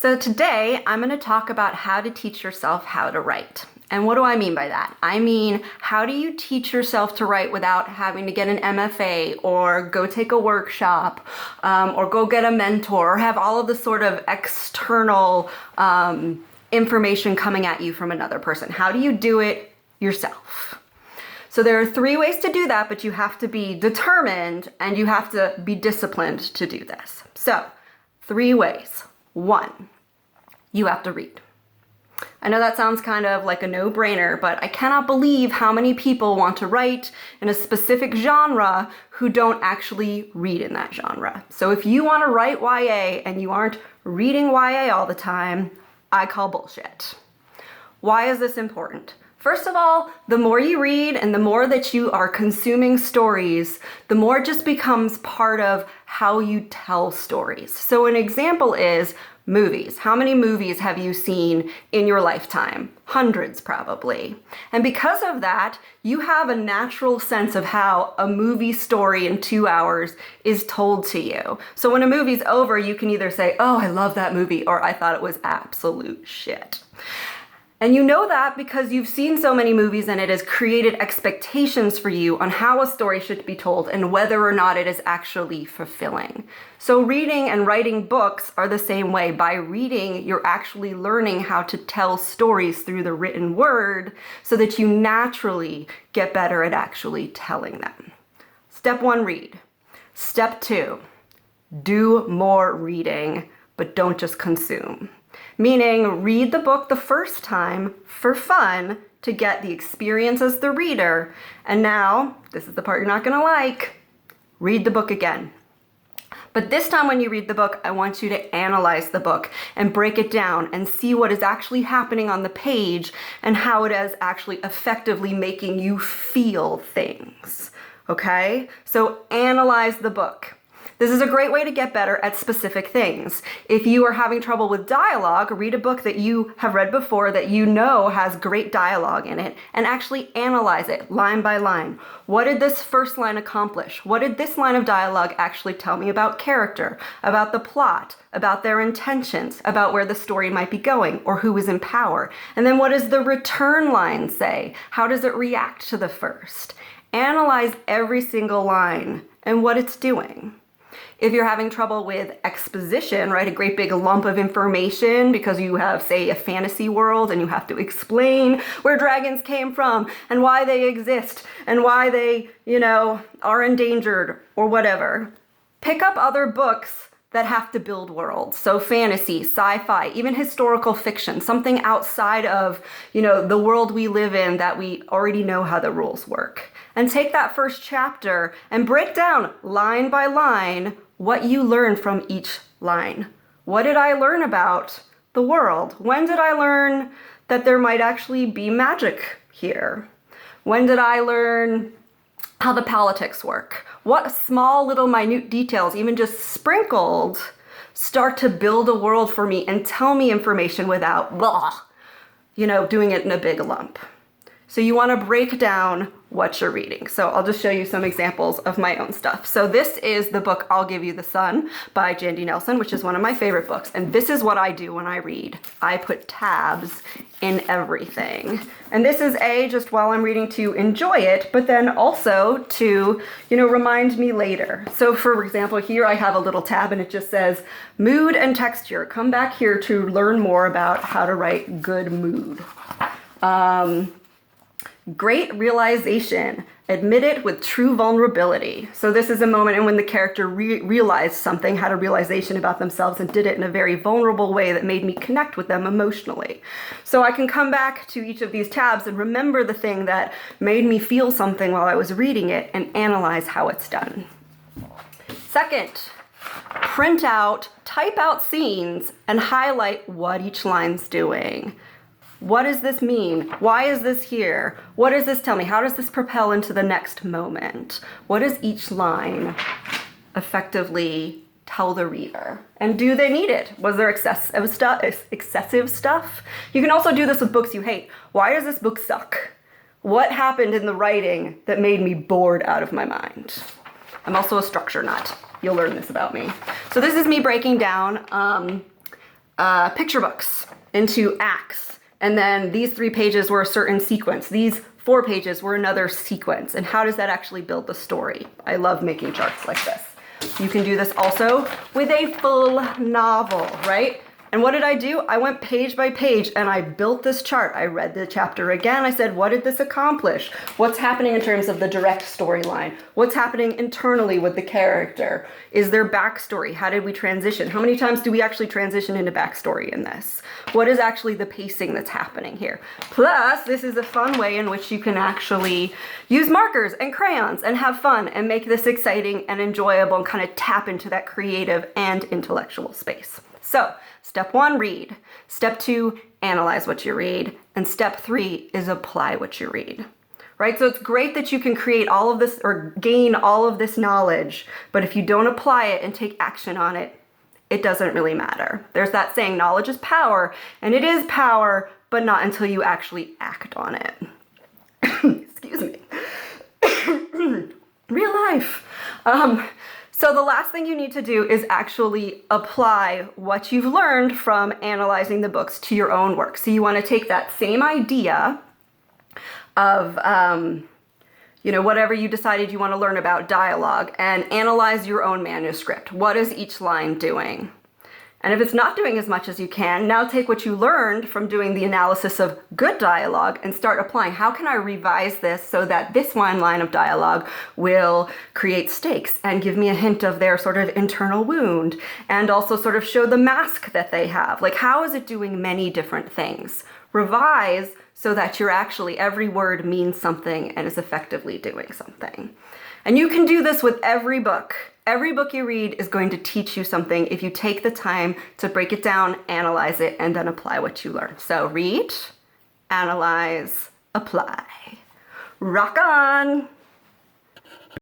So today I'm going to talk about how to teach yourself how to write. And what do I mean by that? I mean, how do you teach yourself to write without having to get an MFA or go take a workshop or go get a mentor or have all of the sort of external information coming at you from another person? How do you do it yourself? So there are 3 ways to do that, but you have to be determined and you have to be disciplined to do this. So 3 ways. 1, you have to read. I know that sounds kind of like a no-brainer, but I cannot believe how many people want to write in a specific genre who don't actually read in that genre. So if you want to write YA and you aren't reading YA all the time, I call bullshit. Why is this important? First of all, the more you read and the more that you are consuming stories, the more it just becomes part of how you tell stories. So an example is movies. How many movies have you seen in your lifetime? Hundreds, probably. And because of that, you have a natural sense of how a movie story in 2 hours is told to you. So when a movie's over, you can either say, oh, I love that movie, or I thought it was absolute shit. And you know that because you've seen so many movies and it has created expectations for you on how a story should be told and whether or not it is actually fulfilling. So reading and writing books are the same way. By reading, you're actually learning how to tell stories through the written word so that you naturally get better at actually telling them. Step 1, read. Step 2, do more reading, but don't just consume. Meaning, read the book the first time for fun to get the experience as the reader. And now, this is the part you're not gonna like, read the book again. But this time when you read the book, I want you to analyze the book and break it down and see what is actually happening on the page and how it is actually effectively making you feel things, okay? So analyze the book. This is a great way to get better at specific things. If you are having trouble with dialogue, read a book that you have read before that you know has great dialogue in it and actually analyze it line by line. What did this first line accomplish? What did this line of dialogue actually tell me about character, about the plot, about their intentions, about where the story might be going or who is in power? And then what does the return line say? How does it react to the first? Analyze every single line and what it's doing. If you're having trouble with exposition, right, a great big lump of information because you have, say, a fantasy world and you have to explain where dragons came from and why they exist and why they, are endangered or whatever, pick up other books that have to build worlds. So fantasy, sci-fi, even historical fiction, something outside of, the world we live in that we already know how the rules work. And take that first chapter and break down line by line what you learned from each line. What did I learn about the world? When did I learn that there might actually be magic here? When did I learn how the politics work? What small little minute details, even just sprinkled, start to build a world for me and tell me information without, doing it in a big lump. So you want to break down what you're reading. So I'll just show you some examples of my own stuff. So this is the book I'll Give You the Sun by Jandy Nelson, which is one of my favorite books. And this is what I do when I read. I put tabs in everything. And this is just while I'm reading to enjoy it, but then also to, remind me later. So for example, here I have a little tab and it just says mood and texture. Come back here to learn more about how to write good mood. Great realization. Admit it with true vulnerability. So this is a moment in when the character realized something, had a realization about themselves, and did it in a very vulnerable way that made me connect with them emotionally. So I can come back to each of these tabs and remember the thing that made me feel something while I was reading it and analyze how it's done. Second, print out, type out scenes, and highlight what each line's doing. What does this mean? Why is this here? What does this tell me? How does this propel into the next moment? What does each line effectively tell the reader? And do they need it? Was there excessive stuff? You can also do this with books you hate. Why does this book suck? What happened in the writing that made me bored out of my mind? I'm also a structure nut. You'll learn this about me. So this is me breaking down picture books into acts. And then these 3 pages were a certain sequence. These 4 pages were another sequence. And how does that actually build the story? I love making charts like this. You can do this also with a full novel, right? And what did I do? I went page by page and I built this chart. I read the chapter again. I said, what did this accomplish? What's happening in terms of the direct storyline? What's happening internally with the character? Is there backstory? How did we transition? How many times do we actually transition into backstory in this? What is actually the pacing that's happening here? Plus, this is a fun way in which you can actually use markers and crayons and have fun and make this exciting and enjoyable and kind of tap into that creative and intellectual space. So, step 1, read. Step 2, analyze what you read. And step 3 is apply what you read. Right? So it's great that you can create all of this or gain all of this knowledge, but if you don't apply it and take action on it, it doesn't really matter. There's that saying, knowledge is power, and it is power, but not until you actually act on it. Excuse me. Real life. So the last thing you need to do is actually apply what you've learned from analyzing the books to your own work. So you want to take that same idea of, whatever you decided you want to learn about dialogue and analyze your own manuscript. What is each line doing? And if it's not doing as much as you can, now take what you learned from doing the analysis of good dialogue and start applying. How can I revise this so that this one line of dialogue will create stakes and give me a hint of their sort of internal wound and also sort of show the mask that they have? Like, how is it doing many different things? Revise so that you're actually, every word means something and is effectively doing something. And you can do this with every book. Every book you read is going to teach you something if you take the time to break it down, analyze it, and then apply what you learn. So read, analyze, apply. Rock on!